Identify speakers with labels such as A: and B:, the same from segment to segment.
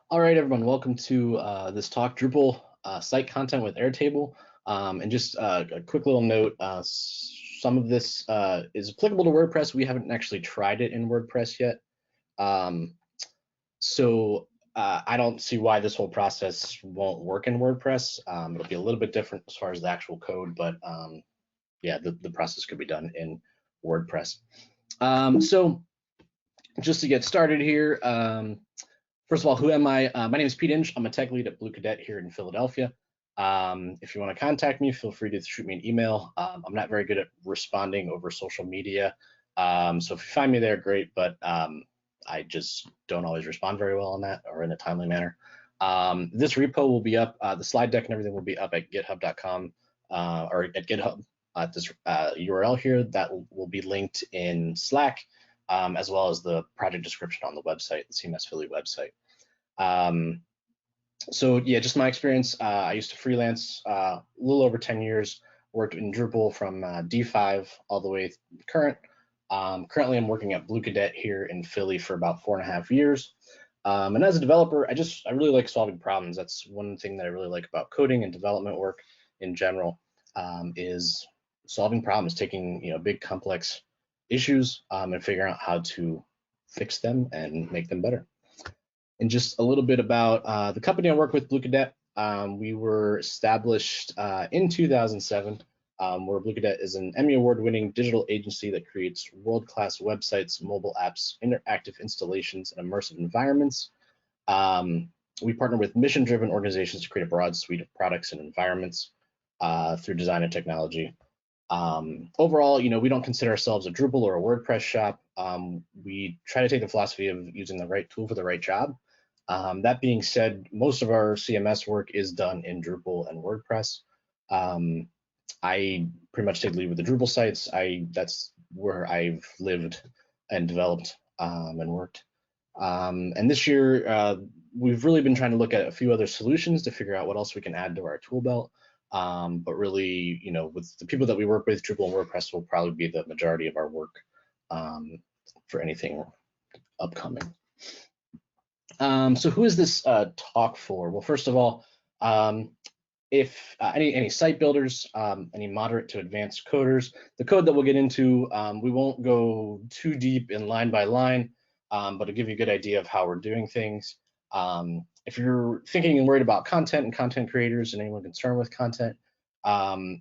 A: All right, everyone, welcome to this talk, Drupal site content with Airtable. And just a quick little note, some of this is applicable to WordPress. We haven't actually tried it in WordPress yet. So I don't see why this whole process won't work in WordPress. It'll be a little bit different as far as the actual code, but yeah, the process could be done in WordPress. So just to get started here, first of all, who am I? My name is Pete Inge. I'm a tech lead at Bluecadet here in Philadelphia. If you want to contact me, feel free to shoot me an email. I'm not very good at responding over social media. So if you find me there, great, but I just don't always respond very well on that or in a timely manner. This repo will be up, the slide deck and everything will be up at github.com or at GitHub at this URL here that will be linked in Slack. As well as the project description on the website, the CMS Philly website. So yeah, just my experience. I used to freelance a little over 10 years, worked in Drupal from D5 all the way current. Currently, I'm working at Bluecadet here in Philly for about 4.5 years. And as a developer, I really like solving problems. That's one thing that I really like about coding and development work in general, is solving problems, taking big complex issues and figuring out how to fix them and make them better. And just a little bit about the company I work with, Bluecadet. We were established in 2007, where Bluecadet is an Emmy Award-winning digital agency that creates world-class websites, mobile apps, interactive installations, and immersive environments. We partner with mission-driven organizations to create a broad suite of products and environments through design and technology. Overall, we don't consider ourselves a Drupal or a WordPress shop. We try to take the philosophy of using the right tool for the right job. That being said, most of our CMS work is done in Drupal and WordPress. I pretty much take the lead with the Drupal sites. That's where I've lived and developed and worked. And this year, we've really been trying to look at a few other solutions to figure out what else we can add to our tool belt. But really, with the people that we work with, Drupal and WordPress will probably be the majority of our work for anything upcoming. So who is this talk for? Well, first of all, if any site builders, any moderate to advanced coders, the code that we'll get into, we won't go too deep in line by line, but to give you a good idea of how we're doing things. If you're thinking and worried about content and content creators and anyone concerned with content,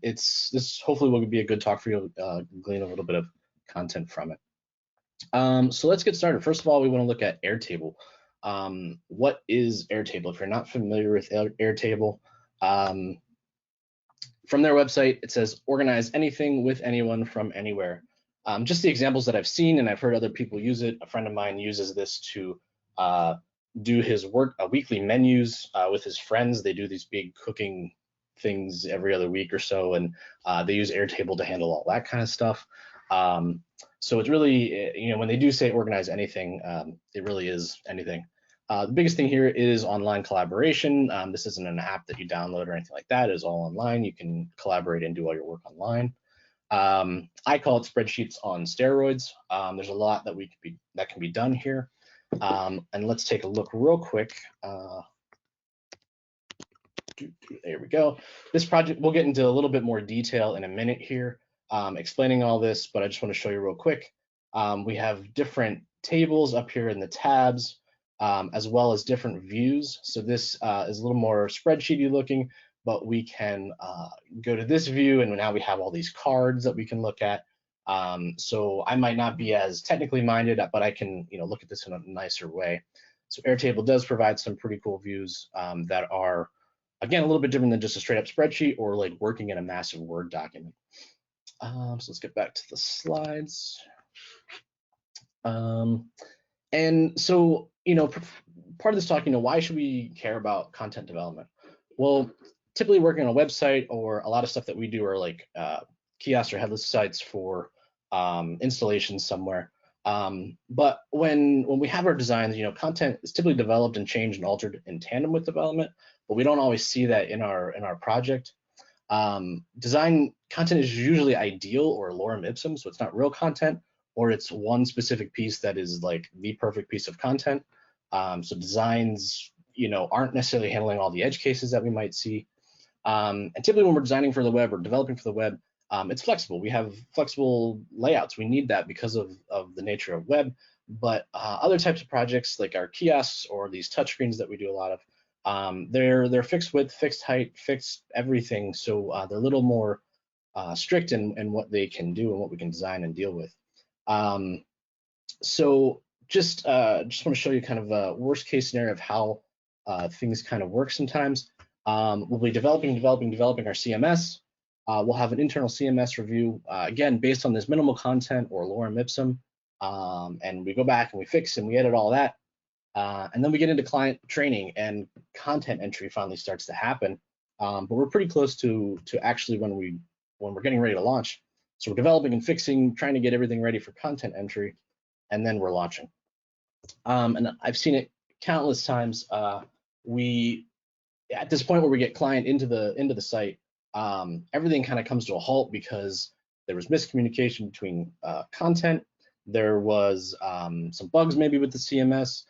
A: this hopefully will be a good talk for you to glean a little bit of content from it. So let's get started. First of all, we want to look at Airtable. What is Airtable? If you're not familiar with Airtable, from their website, it says organize anything with anyone from anywhere. Just the examples that I've seen and I've heard other people use it. A friend of mine uses this to do his work, weekly menus with his friends. They do these big cooking things every other week or so, and they use Airtable to handle all that kind of stuff. So it's really, when they do say organize anything, it really is anything. The biggest thing here is online collaboration. This isn't an app that you download or anything like that. It is all online. You can collaborate and do all your work online. I call it spreadsheets on steroids. There's a lot that can be done here. And let's take a look real quick. There we go. This project, we'll get into a little bit more detail in a minute here, explaining all this, but I just want to show you real quick. We have different tables up here in the tabs, as well as different views. So this is a little more spreadsheety looking, but we can go to this view, and now we have all these cards that we can look at. So I might not be as technically minded, but I can look at this in a nicer way. So Airtable does provide some pretty cool views that are, again, a little bit different than just a straight up spreadsheet or like working in a massive Word document. So let's get back to the slides. And so, part of this talk, why should we care about content development? Well, typically working on a website or a lot of stuff that we do are like kiosk or headless sites for installations somewhere. But when we have our designs, content is typically developed and changed and altered in tandem with development, but we don't always see that in our project. Design content is usually ideal or lorem ipsum, so it's not real content, or it's one specific piece that is like the perfect piece of content. So designs, aren't necessarily handling all the edge cases that we might see. And typically when we're designing for the web or developing for the web, it's flexible. We have flexible layouts. We need that because of the nature of web. But other types of projects like our kiosks or these touchscreens that we do a lot of, they're fixed width, fixed height, fixed everything. So they're a little more strict in what they can do and what we can design and deal with. So just want to show you kind of a worst case scenario of how things kind of work sometimes. We'll be developing our CMS. We'll have an internal CMS review, again, based on this minimal content or lorem ipsum. And we go back and we fix and we edit all that. And then we get into client training and content entry finally starts to happen. But we're pretty close to actually when we're getting ready to launch. So we're developing and fixing, trying to get everything ready for content entry, and then we're launching. And I've seen it countless times. We at this point where we get client into the site, everything kind of comes to a halt because there was miscommunication between content. There was some bugs maybe with the CMS.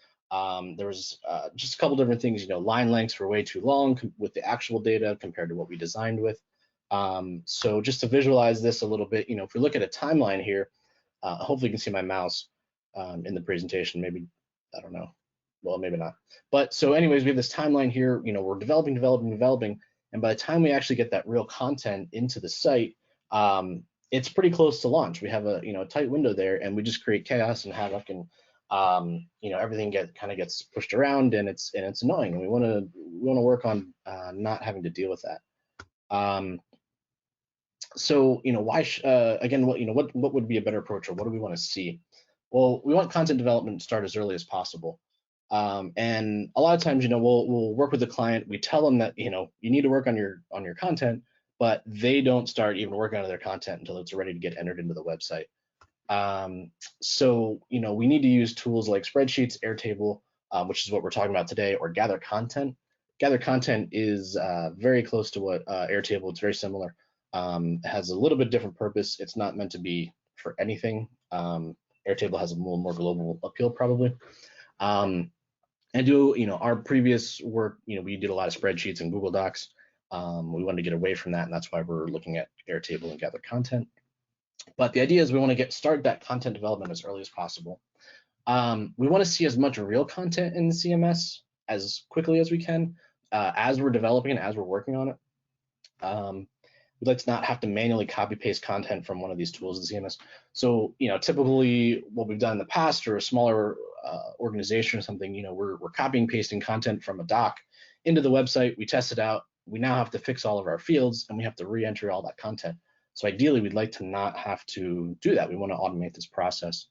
A: There was just a couple different things. Line lengths were way too long with the actual data compared to what we designed with. So just to visualize this a little bit, if we look at a timeline here, hopefully you can see my mouse in the presentation. Maybe, I don't know. Well, maybe not. But so anyways, we have this timeline here. We're developing, and by the time we actually get that real content into the site, it's pretty close to launch. We have a tight window there, and we just create chaos and havoc, and everything kind of gets pushed around, and it's annoying. And we want to work on not having to deal with that. So why again, what would be a better approach, or what do we want to see? Well, we want content development to start as early as possible. And a lot of times, we'll work with the client. We tell them that you need to work on your content, but they don't start even working on their content until it's ready to get entered into the website. So we need to use tools like spreadsheets, Airtable, which is what we're talking about today, or Gather Content. Gather Content is very close to what Airtable. It's very similar. It has a little bit different purpose. It's not meant to be for anything. Airtable has a little more global appeal probably. And our previous work, we did a lot of spreadsheets and Google Docs. We wanted to get away from that, and that's why we're looking at Airtable and Gather Content. But the idea is we want to start that content development as early as possible. We want to see as much real content in the CMS as quickly as we can, as we're developing and as we're working on it. We'd like to not have to manually copy paste content from one of these tools in the CMS. So, typically what we've done in the past, or a smaller organization or something, we're copying pasting content from a doc into the website. We test it out. We now have to fix all of our fields, and we have to re-enter all that content. So ideally, we'd like to not have to do that. We want to automate this process.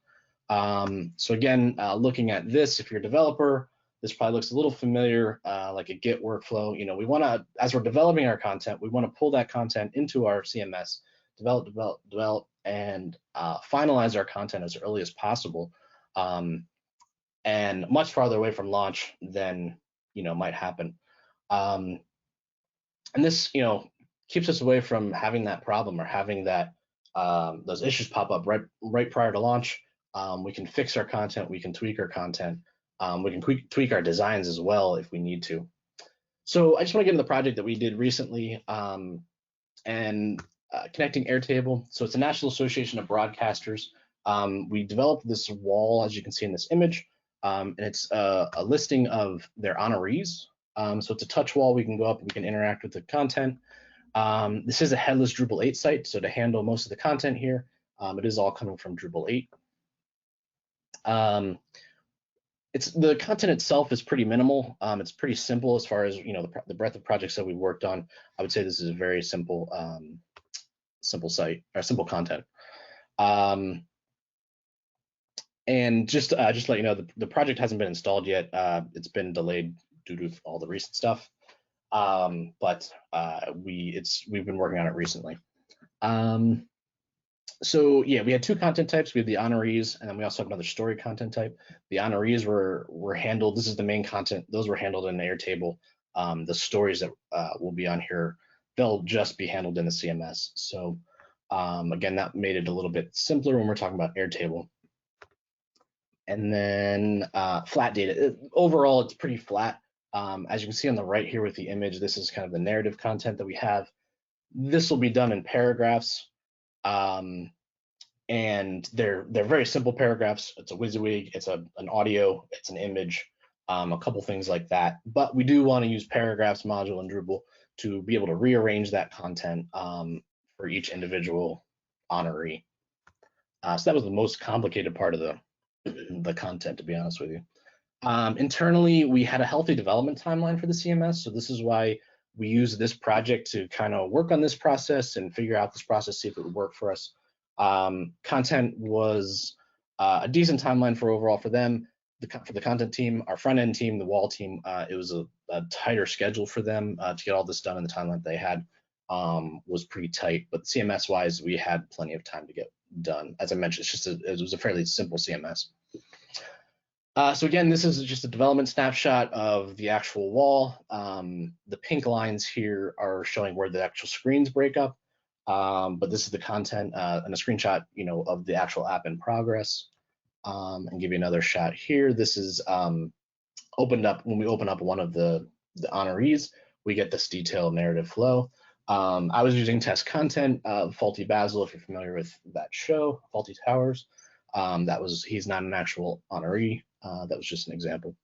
A: So again, looking at this, if you're a developer, this probably looks a little familiar, like a Git workflow. We want to, as we're developing our content, we want to pull that content into our CMS, develop, and finalize our content as early as possible, and much farther away from launch than might happen. And this keeps us away from having that problem or having that those issues pop up right prior to launch. We can fix our content, we can tweak our content. We can tweak our designs as well if we need to. So I just want to get into the project that we did recently, and connecting Airtable. So it's a National Association of Broadcasters. We developed this wall, as you can see in this image, and it's a listing of their honorees. So it's a touch wall. We can go up and we can interact with the content. This is a headless Drupal 8 site, so to handle most of the content here, it is all coming from Drupal 8. The content itself is pretty minimal. It's pretty simple as far as the breadth of projects that we worked on. I would say this is a very simple site or simple content. And just to let you know, the project hasn't been installed yet. It's been delayed due to all the recent stuff. But we've been working on it recently. So yeah, we had two content types. We had the honorees, and then we also have another story content type. The honorees were handled. This is the main content. Those were handled in Airtable. The stories that will be on here, they'll just be handled in the CMS. So again, that made it a little bit simpler when we're talking about Airtable. And then flat data. Overall, it's pretty flat. As you can see on the right here with the image, this is kind of the narrative content that we have. This will be done in paragraphs, and they're very simple paragraphs. It's a WYSIWYG, it's an audio, it's an image, a couple things like that. But we do want to use paragraphs module in Drupal to be able to rearrange that content for each individual honoree. So that was the most complicated part of the content, to be honest with you. Internally, we had a healthy development timeline for the CMS, so this is why we use this project to kind of work on this process and figure out this process, see if it would work for us. Content was a decent timeline for overall for them. For the content team, our front end team, the wall team, it was a tighter schedule for them to get all this done in the timeline they had. Was pretty tight, but CMS wise, we had plenty of time to get done. As I mentioned, it was a fairly simple CMS. So again, this is just a development snapshot of the actual wall. The pink lines here are showing where the actual screens break up, but this is the content and a screenshot, of the actual app in progress. And give you another shot here. This is opened up when we open up one of the honorees, we get this detailed narrative flow. I was using test content, Faulty Basil, if you're familiar with that show, Faulty Towers. He's not an actual honoree. That was just an example.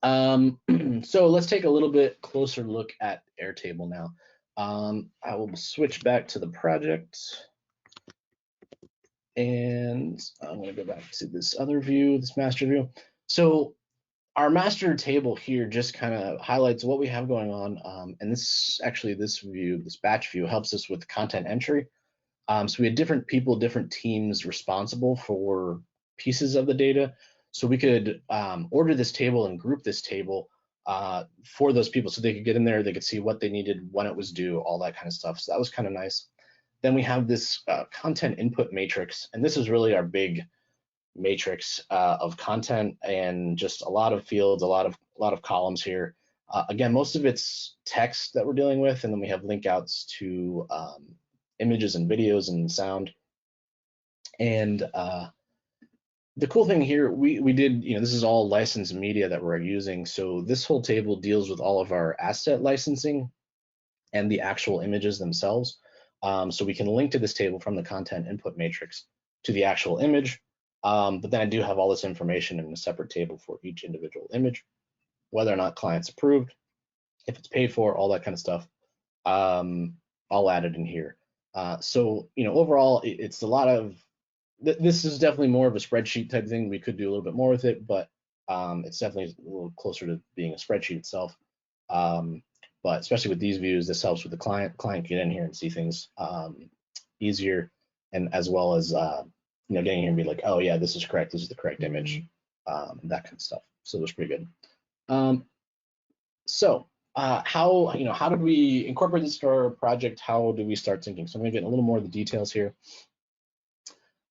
A: So let's take a little bit closer look at Airtable now. I will switch back to the project. And I'm going to go back to this other view, this master view. So our master table here just kind of highlights what we have going on. And this view, this batch view, helps us with content entry. So we had different people, different teams responsible for pieces of the data. So we could order this table and group this table for those people so they could get in there, they could see what they needed, when it was due, all that kind of stuff. So that was kind of nice. Then we have this content input matrix, and this is really our big matrix of content and just a lot of fields, a lot of columns here. Again, most of it's text that we're dealing with, and then we have link outs to images and videos and sound. And the cool thing here, we did, this is all licensed media that we're using. So this whole table deals with all of our asset licensing and the actual images themselves. So we can link to this table from the content input matrix to the actual image. But then I do have all this information in a separate table for each individual image, whether or not client's approved, if it's paid for, all that kind of stuff, all added in here. So, overall, it's a lot of, this is definitely more of a spreadsheet type thing. We could do a little bit more with it, but it's definitely a little closer to being a spreadsheet itself. But especially with these views, this helps with the client can get in here and see things easier, and as well as getting here and be like, oh yeah, this is correct, this is the correct image, that kind of stuff. So that's pretty good. So how did we incorporate this to our project? How do we start thinking? So I'm gonna get a little more of the details here.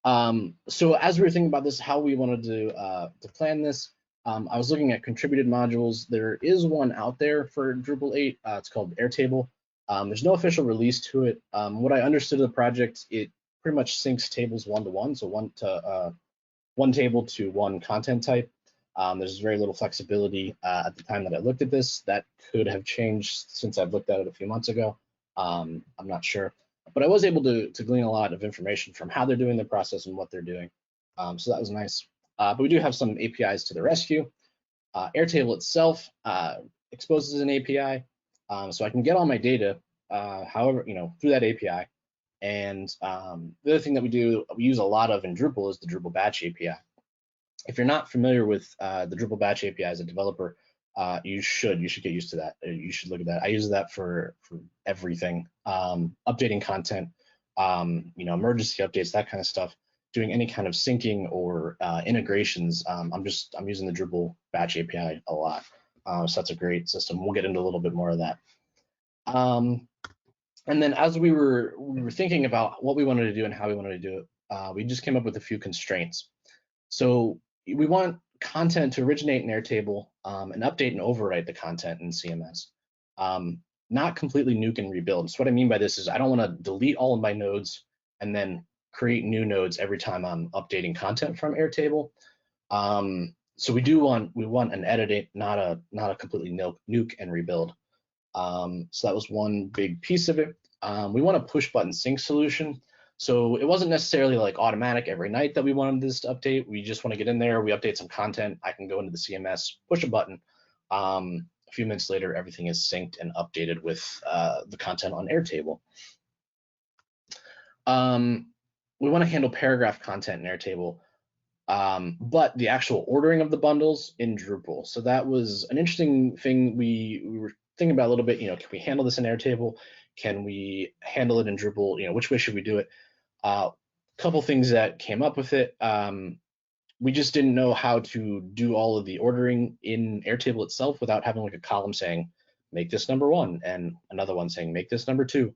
A: So as we were thinking about this, how we wanted to plan this, I was looking at contributed modules. There is one out there for Drupal 8. It's called Airtable. There's no official release to it. What I understood of the project, it pretty much syncs tables one-to-one, so one table to one content type. There's very little flexibility at the time that I looked at this. That could have changed since I've looked at it a few months ago. I'm not sure. But I was able to glean a lot of information from how they're doing the process and what they're doing. So that was nice. But we do have some APIs to the rescue. Airtable itself exposes an API, so I can get all my data, however, through that API. And the other thing that we use a lot of in Drupal is the Drupal batch API. If you're not familiar with the Drupal batch API as a developer, you should get used to that. You should look at that. I use that for everything, updating content, emergency updates, that kind of stuff. Doing any kind of syncing or integrations. I'm using the Drupal batch API a lot. So that's a great system. We'll get into a little bit more of that. And then as we were thinking about what we wanted to do and how we wanted to do it, we just came up with a few constraints. So we want content to originate in Airtable and update and overwrite the content in CMS. Not completely nuke and rebuild. So what I mean by this is I don't want to delete all of my nodes and then create new nodes every time I'm updating content from Airtable. So we want an edit, not a completely nuke and rebuild. So that was one big piece of it. We want a push button sync solution. So it wasn't necessarily like automatic every night that we wanted this to update. We just want to get in there, we update some content. I can go into the CMS, push a button. A few minutes later, everything is synced and updated with the content on Airtable. We want to handle paragraph content in Airtable, but the actual ordering of the bundles in Drupal. So that was an interesting thing we were thinking about a little bit. Can we handle this in Airtable? Can we handle it in Drupal? Which way should we do it? Couple things that came up with it. We just didn't know how to do all of the ordering in Airtable itself without having like a column saying, make this number 1, and another one saying, make this number 2.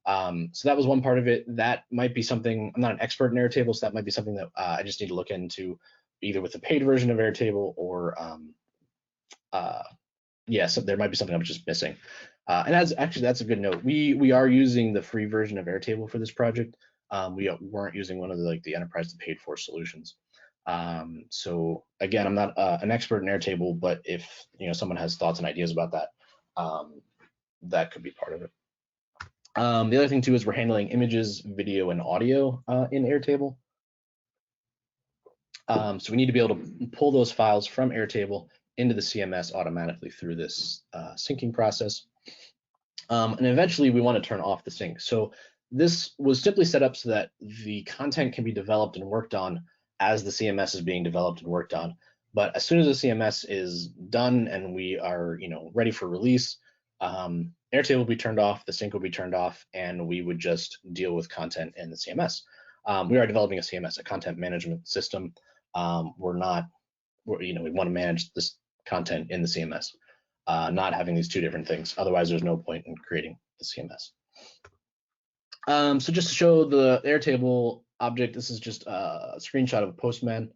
A: So that was one part of it. That might be something, I'm not an expert in Airtable, so that might be something that I just need to look into, either with the paid version of Airtable or, so there might be something I'm just missing. And that's a good note. We are using the free version of Airtable for this project. We weren't using one of the enterprise to paid for solutions. So again, I'm not an expert in Airtable, but if someone has thoughts and ideas about that, that could be part of it. The other thing too is we're handling images, video, and audio in Airtable. So we need to be able to pull those files from Airtable into the CMS automatically through this syncing process. And eventually we want to turn off the sync. So this was simply set up so that the content can be developed and worked on as the CMS is being developed and worked on. But as soon as the CMS is done and we are ready for release, Airtable will be turned off, the sync will be turned off, and we would just deal with content in the CMS. We are developing a CMS, a content management system. We want to manage this content in the CMS, not having these two different things. Otherwise, there's no point in creating the CMS. So just to show the Airtable object, this is just a screenshot of a postman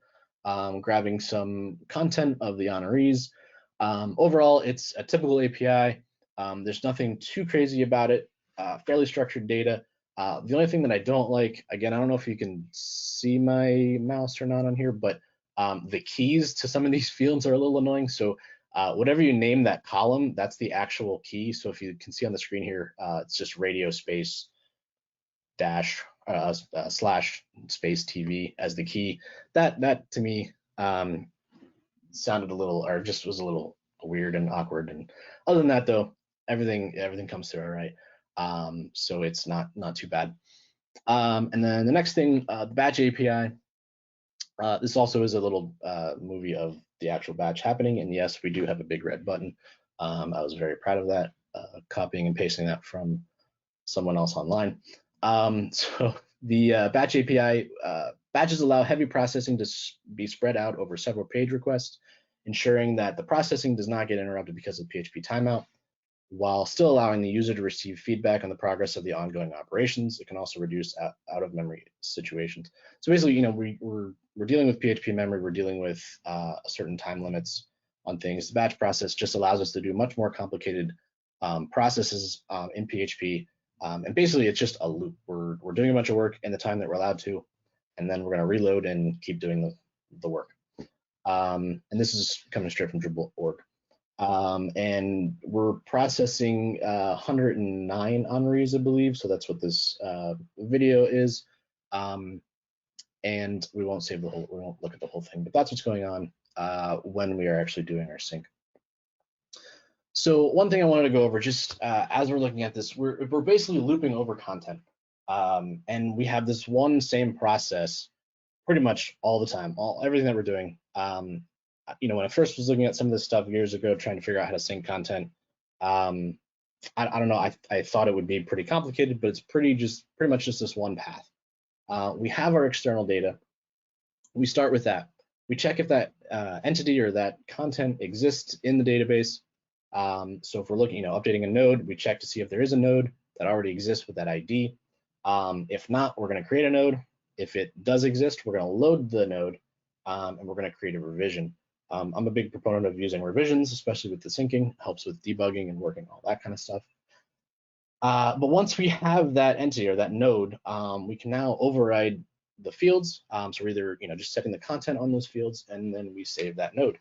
A: grabbing some content of the honorees. Overall, it's a typical API. There's nothing too crazy about it, fairly structured data. The only thing that I don't like, again, I don't know if you can see my mouse or not on here, but the keys to some of these fields are a little annoying. So whatever you name that column, that's the actual key. So if you can see on the screen here, it's just radio space dash slash space TV as the key. That to me sounded a little, or just was a little weird and awkward. And other than that, though, everything comes through all right. So it's not too bad. And then the next thing, the batch API. This also is a little movie of the actual batch happening. And yes, we do have a big red button. I was very proud of that, copying and pasting that from someone else online. So the batch API, batches allow heavy processing to be spread out over several page requests, ensuring that the processing does not get interrupted because of PHP timeout, while still allowing the user to receive feedback on the progress of the ongoing operations. It can also reduce out of memory situations. So basically, we're dealing with PHP memory, we're dealing with certain time limits on things. The batch process just allows us to do much more complicated processes in PHP. And basically, it's just a loop. We're doing a bunch of work in the time that we're allowed to, and then we're going to reload and keep doing the work. And this is coming straight from Drupal.org. And we're processing 109 honorees, I believe. So that's what this video is. And we won't look at the whole thing, but that's what's going on when we are actually doing our sync. So one thing I wanted to go over, just as we're looking at this, we're basically looping over content, and we have this one same process pretty much all the time, everything that we're doing. When I first was looking at some of this stuff years ago, trying to figure out how to sync content, I don't know, I thought it would be pretty complicated, but it's pretty much just this one path. We have our external data. We start with that. We check if that entity or that content exists in the database. So if we're looking, updating a node, we check to see if there is a node that already exists with that ID. If not, we're going to create a node. If it does exist, we're going to load the node, and we're going to create a revision. I'm a big proponent of using revisions, especially with the syncing. Helps with debugging and working, all that kind of stuff. But once we have that entity or that node, we can now override the fields. So we're either just setting the content on those fields, and then we save that node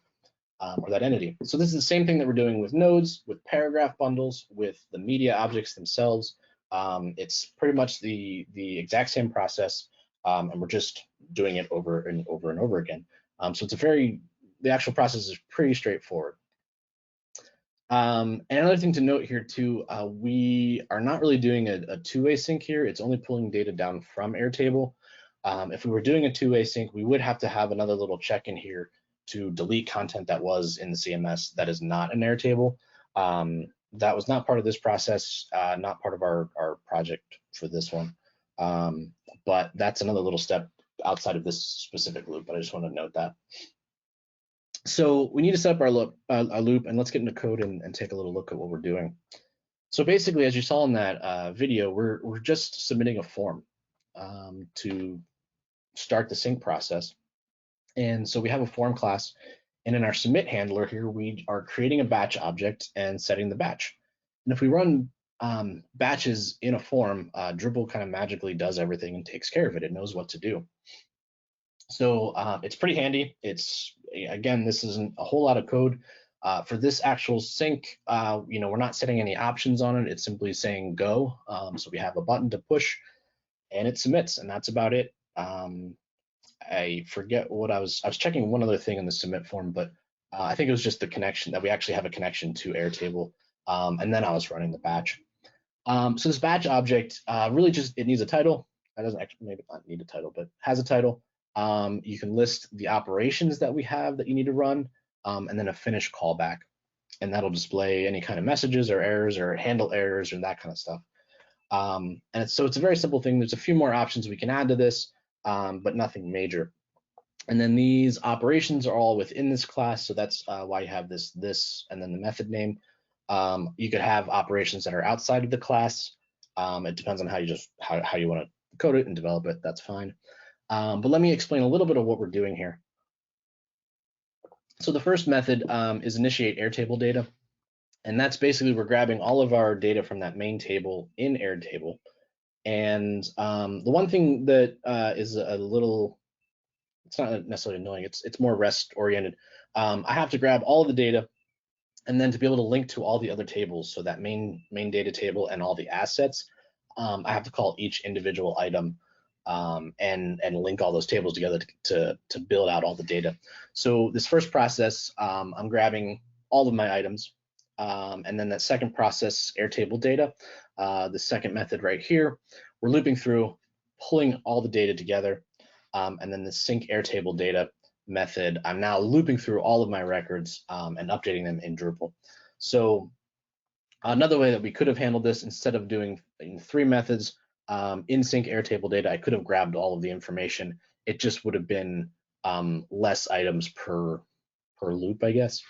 A: or that entity. So this is the same thing that we're doing with nodes, with paragraph bundles, with the media objects themselves. It's pretty much the exact same process, and we're just doing it over and over and over again. So the actual process is pretty straightforward. And another thing to note here too, we are not really doing a two-way sync here. It's only pulling data down from Airtable. If we were doing a two-way sync, we would have to have another little check in here to delete content that was in the CMS that is not in Airtable. That was not part of this process, not part of our project for this one. But that's another little step outside of this specific loop, but I just want to note that. So we need to set up our loop, and let's get into code and take a little look at what we're doing. So basically, as you saw in that video, we're just submitting a form to start the sync process. And so we have a form class, and in our submit handler here, we are creating a batch object and setting the batch. And if we run batches in a form, Drupal kind of magically does everything and takes care of it. It knows what to do. So it's pretty handy. Again, this isn't a whole lot of code. For this actual sync, we're not setting any options on it. It's simply saying go. So we have a button to push, and it submits, and that's about it. I forget what I was checking one other thing in the submit form, but I think it was just the connection, that we actually have a connection to Airtable, and then I was running the batch. So this batch object really it needs a title. That doesn't actually, maybe not need a title, but has a title. You can list the operations that we have that you need to run, and then a finish callback, and that'll display any kind of messages or errors or handle errors and that kind of stuff. And so it's a very simple thing. There's a few more options we can add to this, but nothing major. And then these operations are all within this class, so that's why you have this, and then the method name. You could have operations that are outside of the class. It depends on how you want to code it and develop it. That's fine. But let me explain a little bit of what we're doing here. So the first method is initiate Airtable data. And that's basically, we're grabbing all of our data from that main table in Airtable. And the one thing that is a little, it's not necessarily annoying, it's more REST oriented. I have to grab all of the data, and then to be able to link to all the other tables, so that main data table and all the assets, I have to call each individual item and link all those tables together to build out all the data. So this first process, I'm grabbing all of my items, and then that second process, Airtable data, the second method right here, we're looping through, pulling all the data together, and then the sync Airtable data method, I'm now looping through all of my records and updating them in Drupal. So another way that we could have handled this, instead of doing 3 methods in sync Airtable data, I could have grabbed all of the information. It just would have been less items per loop, I guess,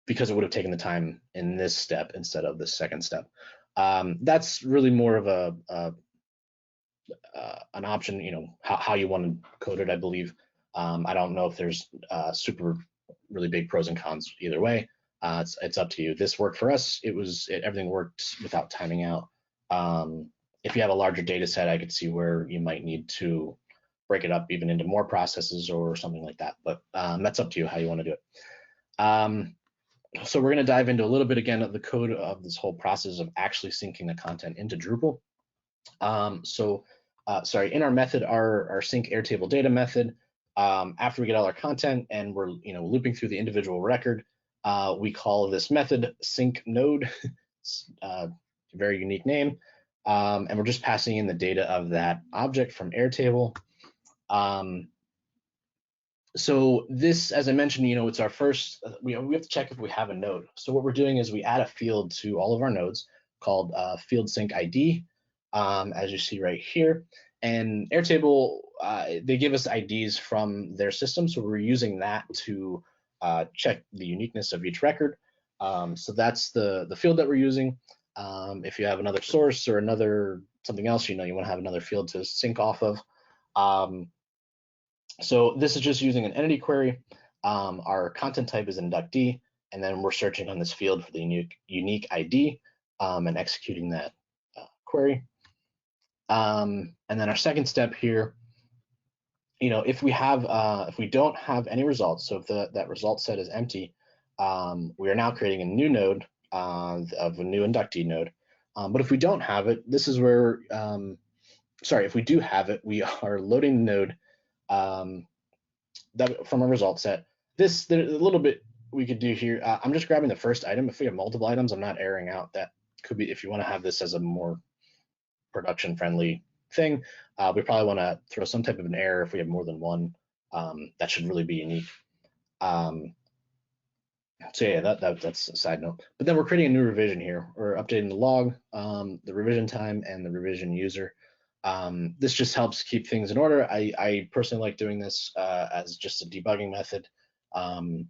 A: because it would have taken the time in this step instead of the second step. That's really more of an option, how you want to code it, I believe. I don't know if there's really big pros and cons either way. It's up to you. This worked for us. Everything worked without timing out. If you have a larger data set, I could see where you might need to break it up even into more processes or something like that. But that's up to you how you want to do it. So we're going to dive into a little bit again of the code of this whole process of actually syncing the content into Drupal. In our method, our sync Airtable data method, after we get all our content and we're looping through the individual record, we call this method sync node. It's a very unique name, and we're just passing in the data of that object from Airtable. So this, as I mentioned, it's our first, we have to check if we have a node. So what we're doing is we add a field to all of our nodes called field sync ID, as you see right here. And Airtable, they give us IDs from their system, so we're using that to check the uniqueness of each record. So that's the field that we're using. If you have another source or something else, you want to have another field to sync off of. So this is just using an entity query. Our content type is inductee, and then we're searching on this field for the unique ID and executing that query. And then our second step here, if we don't have any results, so if that result set is empty, we are now creating a new node of a new inductee node. But if we don't have it, this is where, if we do have it, we are loading the node that from a result set. There's a little bit we could do here. I'm just grabbing the first item. If we have multiple items, I'm not airing out. That could be, if you want to have this as a more production friendly thing, we probably want to throw some type of an error if we have more than one. That should really be unique. So yeah, that's a side note. But then we're creating a new revision here. We're updating the log, the revision time, and the revision user. This just helps keep things in order. I personally like doing this as just a debugging method.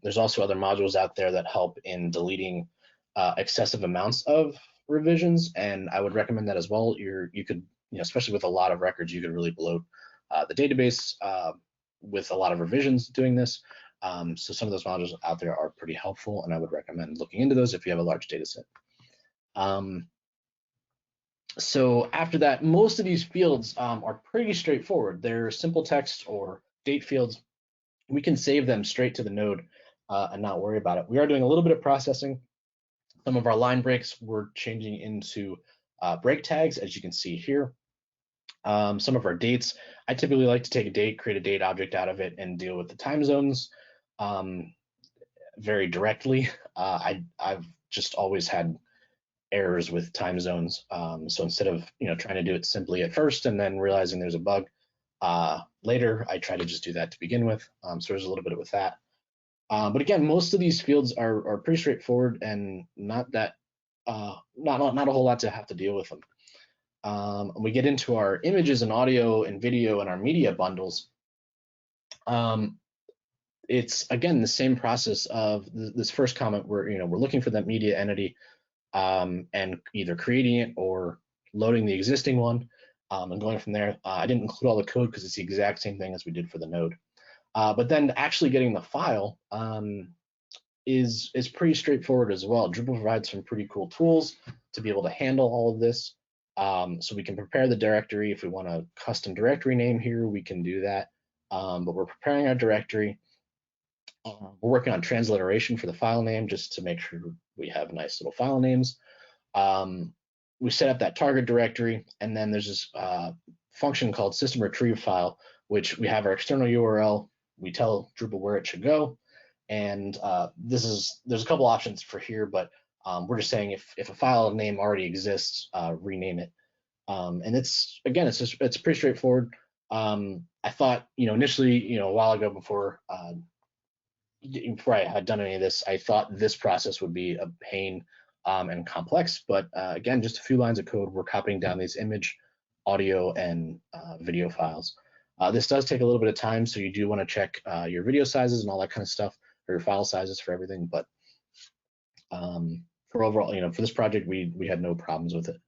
A: There's also other modules out there that help in deleting excessive amounts of revisions, and I would recommend that as well. You could, especially with a lot of records, you could really bloat the database with a lot of revisions doing this. So some of those modules out there are pretty helpful, and I would recommend looking into those if you have a large data set. So after that, most of these fields are pretty straightforward. They're simple text or date fields. We can save them straight to the node and not worry about it. We are doing a little bit of processing. Some of our line breaks we're changing into break tags, as you can see here. Some of our dates, I typically like to take a date, create a date object out of it, and deal with the time zones very directly. I've just always had errors with time zones. So instead of trying to do it simply at first and then realizing there's a bug later, I try to just do that to begin with. So there's a little bit with that. But again, most of these fields are pretty straightforward and not that not a whole lot to have to deal with them. We get into our images and audio and video and our media bundles. It's again the same process of this first comment where we're looking for that media entity and either creating it or loading the existing one and going from there. I didn't include all the code because it's the exact same thing as we did for the node. But then actually getting the file is pretty straightforward as well. Drupal provides some pretty cool tools to be able to handle all of this. So we can prepare the directory. If we want a custom directory name here, we can do that. But we're preparing our directory. We're working on transliteration for the file name just to make sure we have nice little file names. We set up that target directory, and then there's this function called system retrieve file, which we have our external URL. We tell Drupal where it should go, and there's a couple options for here, but we're just saying if a file name already exists, rename it. And it's pretty straightforward. I thought initially a while ago before I had done any of this, I thought this process would be a pain and complex, but again, just a few lines of code. We're copying down these image, audio, and video files. This does take a little bit of time, so you do want to check your video sizes and all that kind of stuff, or your file sizes for everything. But for overall, for this project, we had no problems with it.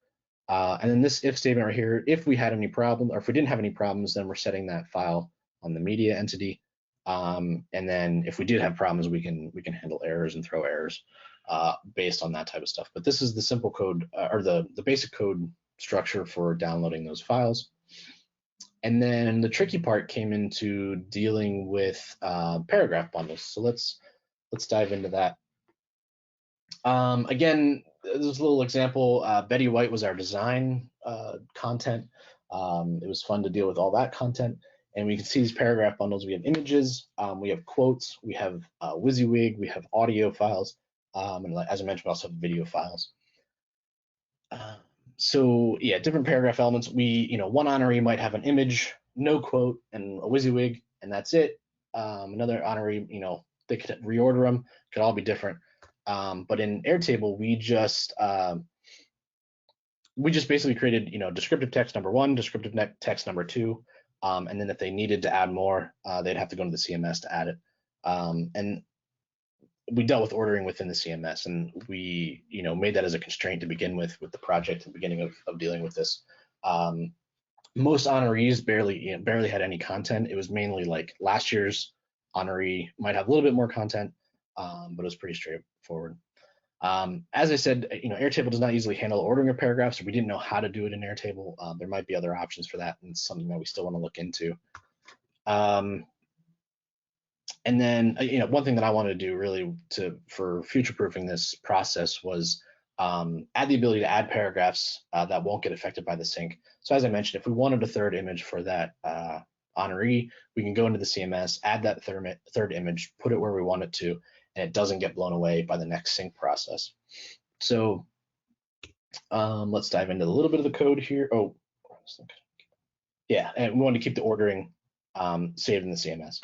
A: And then this if statement right here, if we had any problem, or if we didn't have any problems, then we're setting that file on the media entity. And then if we did have problems, we can handle errors and throw errors based on that type of stuff. But this is the simple code or the basic code structure for downloading those files. And then the tricky part came into dealing with paragraph bundles. So let's dive into that. Again, this little example, Betty White was our design content. It was fun to deal with all that content. And we can see these paragraph bundles. We have images, we have quotes, we have WYSIWYG, we have audio files, and as I mentioned, we also have video files. So yeah, different paragraph elements. One honoree might have an image, no quote, and a WYSIWYG, and that's it. Another honoree, they could reorder them, could all be different. But in Airtable, we just basically created, descriptive text number 1, descriptive text number 2. And then if they needed to add more, they'd have to go to the CMS to add it. And we dealt with ordering within the CMS, and we, made that as a constraint to begin with the project at the beginning of dealing with this. Most honorees barely had any content. It was mainly like last year's honoree might have a little bit more content, but it was pretty straightforward. As I said, Airtable does not easily handle ordering of paragraphs, so we didn't know how to do it in Airtable. There might be other options for that, and it's something that we still want to look into. And then, one thing that I wanted to do really for future-proofing this process was add the ability to add paragraphs that won't get affected by the sync. So as I mentioned, if we wanted a third image for that honoree, we can go into the CMS, add that third image, put it where we want it to, and it doesn't get blown away by the next sync process. So let's dive into a little bit of the code here. Oh, yeah, and we want to keep the ordering saved in the CMS.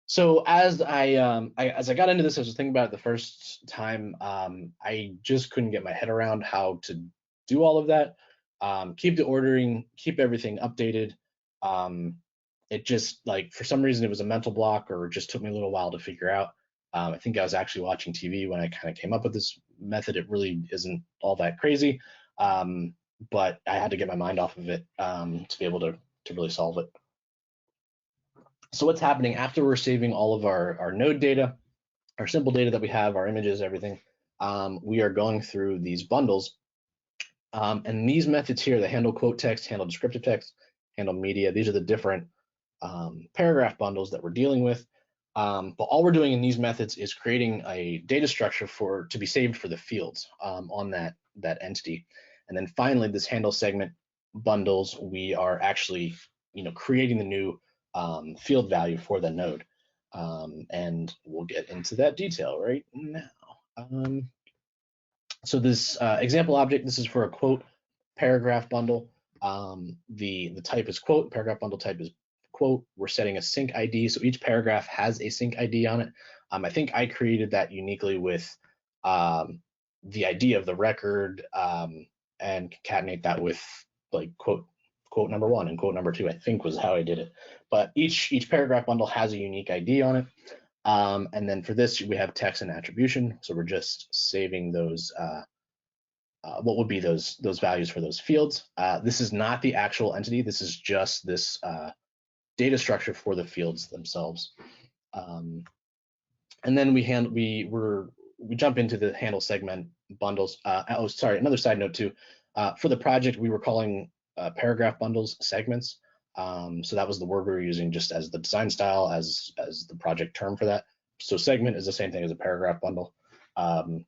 A: So as I got into this, I was thinking about it the first time. I just couldn't get my head around how to do all of that. Keep the ordering, keep everything updated. It just, like, for some reason it was a mental block, or it just took me a little while to figure out. I think I was actually watching TV when I kind of came up with this method. It really isn't all that crazy, but I had to get my mind off of it to be able to really solve it. So what's happening after we're saving all of our node data, our simple data that we have, our images, everything, we are going through these bundles. And these methods here, the handle quote text, handle descriptive text, handle media, these are the different paragraph bundles that we're dealing with. But all we're doing in these methods is creating a data structure to be saved for the fields on that entity. And then finally, this handle segment bundles, we are actually creating the new field value for the node. And we'll get into that detail right now. So this example object, this is for a quote paragraph bundle. The type is quote, paragraph bundle type is quote. We're setting a sync ID, so each paragraph has a sync ID on it. I think I created that uniquely with the ID of the record and concatenate that with, like, quote number 1 and quote number 2, I think was how I did it. But each paragraph bundle has a unique ID on it. And then for this, we have text and attribution. So we're just saving those, what would be those values for those fields. This is not the actual entity. This is just this data structure for the fields themselves. And then we jump into the handle segment bundles. Oh, sorry, another side note too. For the project, we were calling paragraph bundles segments. So that was the word we were using just as the design style, as the project term for that. So segment is the same thing as a paragraph bundle. In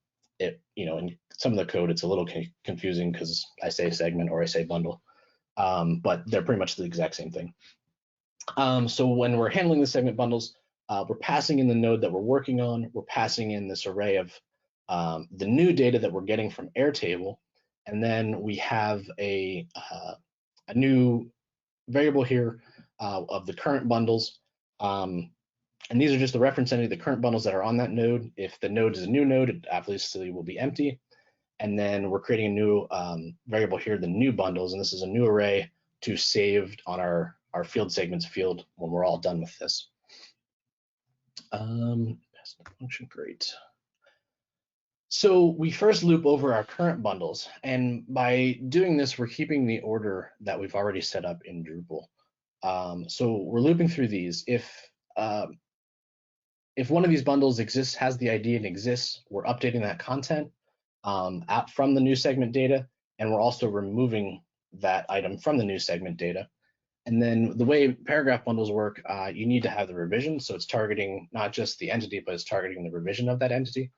A: some of the code, it's a little confusing because I say segment or I say bundle, but they're pretty much the exact same thing. So when we're handling the segment bundles, we're passing in the node that we're working on. We're passing in this array of the new data that we're getting from Airtable, and then we have a new variable here of the current bundles. And these are just the reference entity, the current bundles that are on that node. If the node is a new node, it obviously will be empty. And then we're creating a new variable here, the new bundles, and this is a new array to save on our field segments field when we're all done with this. Pass the function, great. So we first loop over our current bundles, and by doing this, we're keeping the order that we've already set up in Drupal. So we're looping through these. If one of these bundles has the ID and exists, we're updating that content from the new segment data, and we're also removing that item from the new segment data. And then the way paragraph bundles work, you need to have the revision, so it's targeting not just the entity, but it's targeting the revision of that entity.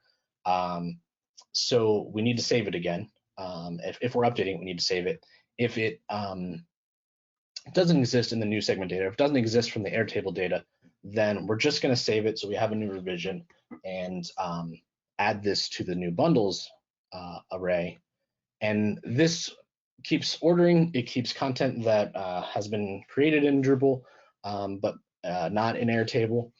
A: So we need to save it again. If we're updating, we need to save it. If it doesn't exist in the new segment data, if it doesn't exist from the Airtable data, then we're just going to save it so we have a new revision and add this to the new bundles array. And this keeps ordering. It keeps content that has been created in Drupal, but not in Airtable.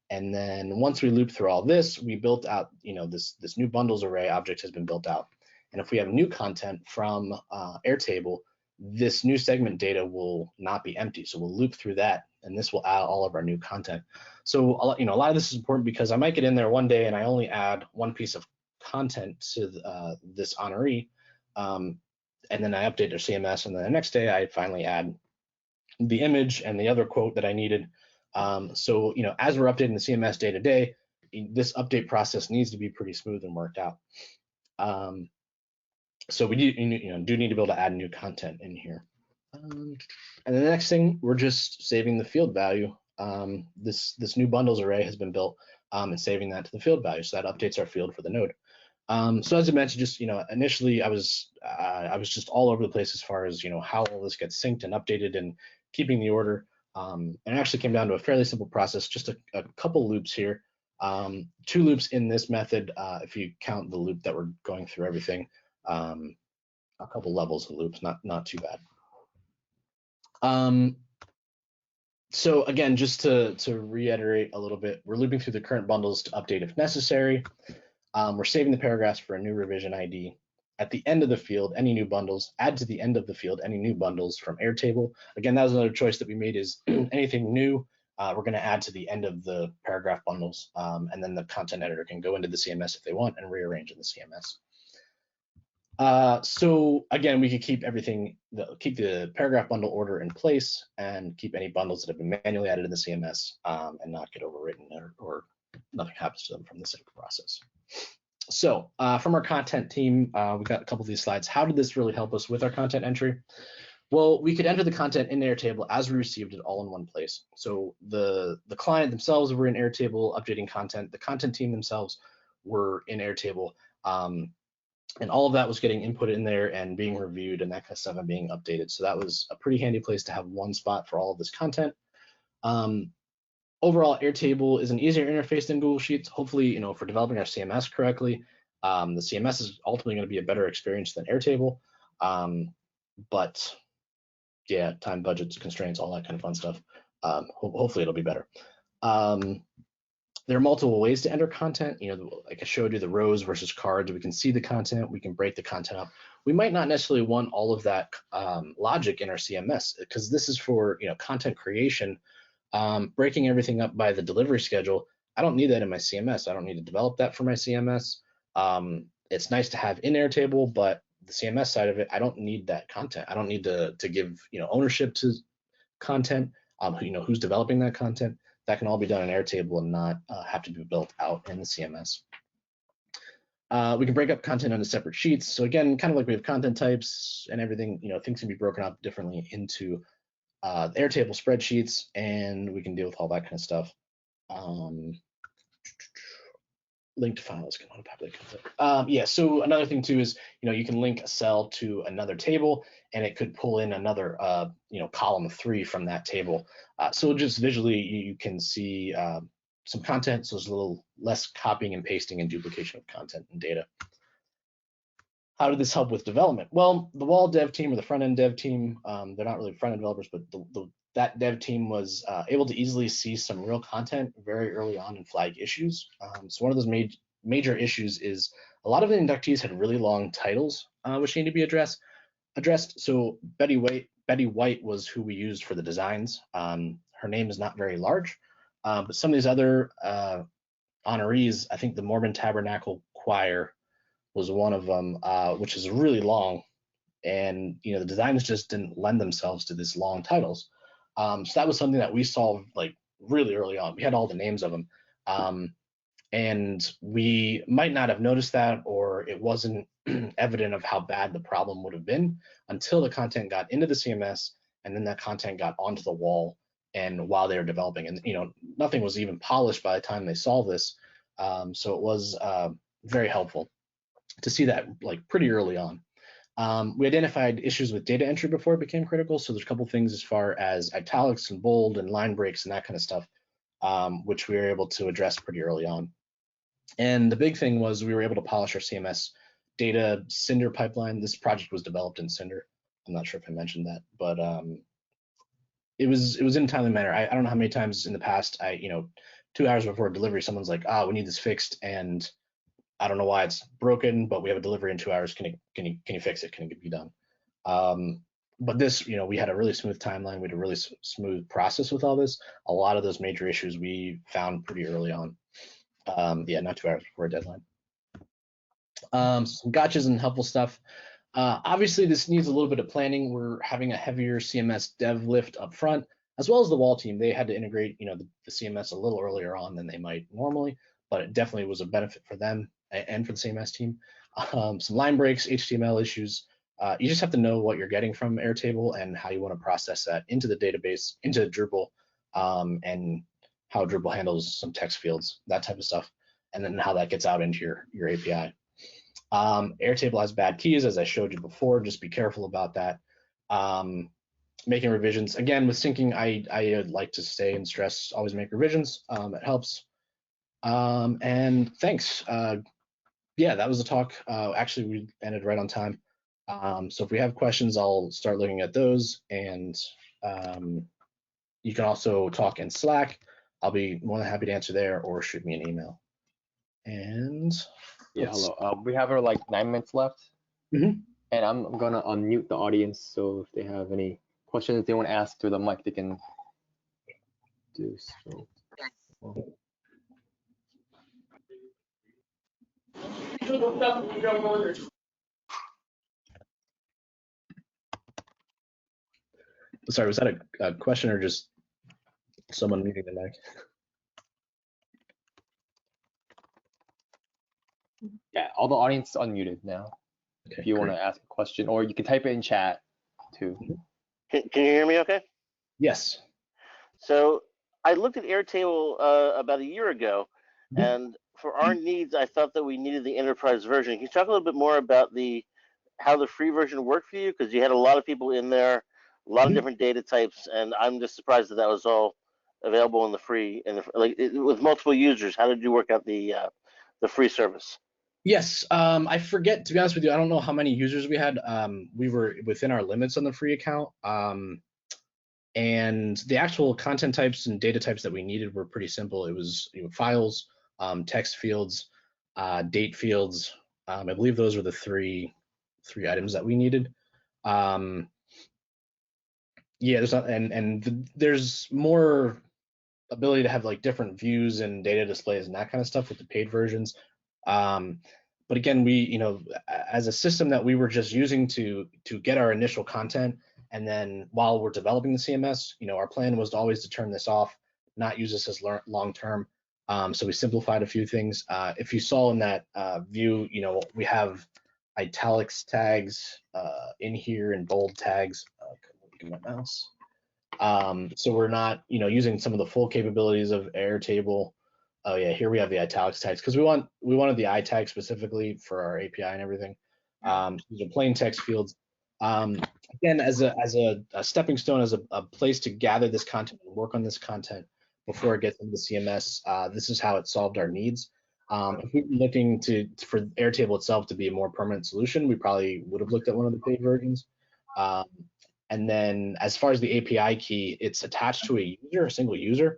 A: And then once we loop through all this, we built out, this new bundles array object has been built out. And if we have new content from Airtable, this new segment data will not be empty. So we'll loop through that, and this will add all of our new content. So, a lot of this is important because I might get in there one day and I only add one piece of content to this honoree, and then I update their CMS, and then the next day I finally add the image and the other quote that I needed. So, as we're updating the CMS day to day, this update process needs to be pretty smooth and worked out. So we do need to be able to add new content in here. And the next thing, we're just saving the field value. This new bundles array has been built, and saving that to the field value, so that updates our field for the node. So as I mentioned, just initially I was just all over the place as far as how all this gets synced and updated and keeping the order. And it actually came down to a fairly simple process, just a couple loops here. 2 loops in this method, if you count the loop that we're going through everything. A couple levels of loops, not too bad. So again, just to reiterate a little bit, we're looping through the current bundles to update if necessary. We're saving the paragraphs for a new revision ID. At the end of the field, any new bundles, add to the end of the field any new bundles from Airtable. Again, that was another choice that we made, is anything new, we're going to add to the end of the paragraph bundles, and then the content editor can go into the CMS if they want and rearrange in the CMS. So again, we could keep keep the paragraph bundle order in place and keep any bundles that have been manually added in the CMS, and not get overwritten or nothing happens to them from the sync process. So from our content team, we got a couple of these slides. How did this really help us with our content entry? Well, we could enter the content in Airtable as we received it all in one place. So the client themselves were in Airtable updating content. The content team themselves were in Airtable. And all of that was getting input in there and being reviewed and that kind of stuff and being updated. So that was a pretty handy place to have one spot for all of this content. Overall, Airtable is an easier interface than Google Sheets. Hopefully, for developing our CMS correctly, the CMS is ultimately going to be a better experience than Airtable. But yeah, time, budgets, constraints, all that kind of fun stuff. Hopefully it'll be better. There are multiple ways to enter content. Like I showed you, the rows versus cards. We can see the content. We can break the content up. We might not necessarily want all of that logic in our CMS, because this is for content creation. Breaking everything up by the delivery schedule, I don't need that in my CMS. I don't need to develop that for my CMS. It's nice to have in Airtable, but the CMS side of it, I don't need that content. I don't need to give ownership to content. Who's developing that content. That can all be done in Airtable and not have to be built out in the CMS. We can break up content into separate sheets. So again, kind of like we have content types and everything, things can be broken up differently into Airtable spreadsheets, and we can deal with all that kind of stuff. Linked files can automatically come. Yeah, so another thing too is, you can link a cell to another table, and it could pull in another, column 3 from that table. So just visually, you can see some content, so there's a little less copying and pasting and duplication of content and data. How did this help with development? Well, the wall dev team or the front end dev team, they're not really front end developers, but that dev team was able to easily see some real content very early on and flag issues. So one of those major issues is a lot of the inductees had really long titles, which need to be addressed. So Betty White was who we used for the designs. Her name is not very large, but some of these other honorees, I think the Mormon Tabernacle Choir was one of them, which is really long, and the designs just didn't lend themselves to these long titles. So that was something that we solved like really early on. We had all the names of them, and we might not have noticed that, or it wasn't evident of how bad the problem would have been until the content got into the CMS, and then that content got onto the wall, and while they were developing, and nothing was even polished by the time they solved this. So it was very helpful to see that like pretty early on. We identified issues with data entry before it became critical. So there's a couple things as far as italics and bold and line breaks and that kind of stuff, which we were able to address pretty early on. And the big thing was we were able to polish our CMS data Cinder pipeline. This project was developed in Cinder. I'm not sure if I mentioned that, but it was in a timely manner. I don't know how many times in the past 2 hours before delivery, someone's like, we need this fixed, and I don't know why it's broken, but we have a delivery in 2 hours. Can you fix it? Can it be done? But this, we had a really smooth timeline. We had a really smooth process with all this. A lot of those major issues we found pretty early on. Yeah, not 2 hours before a deadline. Some gotchas and helpful stuff. Obviously, this needs a little bit of planning. We're having a heavier CMS dev lift up front, as well as the wall team. They had to integrate, the CMS a little earlier on than they might normally, but it definitely was a benefit for them. and for the CMS team. Some line breaks, HTML issues. You just have to know what you're getting from Airtable and how you want to process that into the database, into Drupal, and how Drupal handles some text fields, that type of stuff, and then how that gets out into your API. Airtable has bad keys, as I showed you before. Just be careful about that. Making revisions, again, with syncing, I like to say and stress, always make revisions. It helps. And thanks. Yeah, that was the talk. Actually, we ended right on time. So if we have questions, I'll start looking at those. And you can also talk in Slack. I'll be more than happy to answer there, or shoot me an email. And
B: yeah, hello. We have like 9 minutes left.
A: Mm-hmm.
B: And I'm gonna unmute the audience, so if they have any questions they want to ask through the mic, they can do so.
A: Sorry, was that a question or just someone muting the mic?
B: Yeah, all the audience is unmuted now.
A: Okay,
B: if you want to ask a question, or you can type it in chat too.
C: Can you hear me okay?
A: Yes.
C: So I looked at Airtable about a year ago, and for our needs, I thought that we needed the enterprise version. Can you talk a little bit more about how the free version worked for you? Because you had a lot of people in there, a lot of different data types, and I'm just surprised that was all available in the free with multiple users. How did you work out the free service?
A: Yes, I forget, to be honest with you, I don't know how many users we had. We were within our limits on the free account. And the actual content types and data types that we needed were pretty simple. It was files, text fields, date fields. I believe those were the three items that we needed. Yeah, there's more ability to have like different views and data displays and that kind of stuff with the paid versions. But again, we, as a system that we were just using to get our initial content, and then while we're developing the CMS, our plan was always to turn this off, not use this as long term. So we simplified a few things. If you saw in that view, we have italics tags in here and bold tags. Look at my mouse. So we're not, using some of the full capabilities of Airtable. Oh yeah, here we have the italics tags because we wanted the I tag specifically for our API and everything. These are plain text fields. Again, as a stepping stone, as a place to gather this content and work on this content before it gets into the CMS. This is how it solved our needs. If we were looking for Airtable itself to be a more permanent solution, we probably would have looked at one of the paid versions. And then as far as the API key, it's attached to a single user.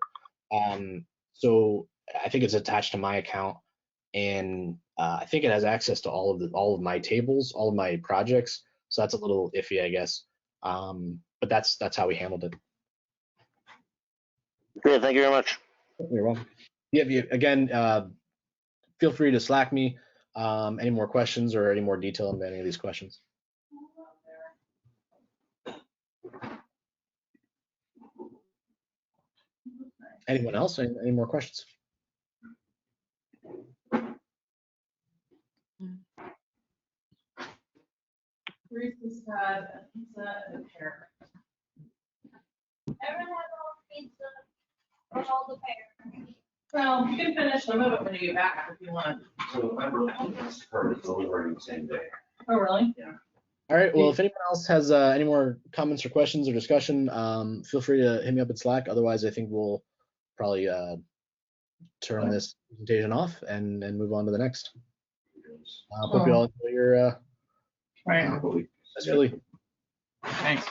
A: So I think it's attached to my account, and I think it has access to all of my tables, all of my projects. So that's a little iffy, I guess. But that's how we handled it.
C: Great, thank you very much.
A: You're welcome. Yeah, again, feel free to Slack me any more questions or any more detail on any of these questions. Anyone else? Any more questions?
D: Reese's had a pizza and a pear.
E: Everyone has all pizza or all the pear.
D: Well, you can finish some of it when you get back if you want.
F: So I'm delivering the same day.
D: Oh, really?
F: Yeah.
A: All right. Well, if anyone else has any more comments or questions or discussion, feel free to hit me up in Slack. Otherwise, I think we'll probably turn this presentation off and move on to the next. Hope you all enjoy your
D: Right.
A: Philly.
D: Thanks.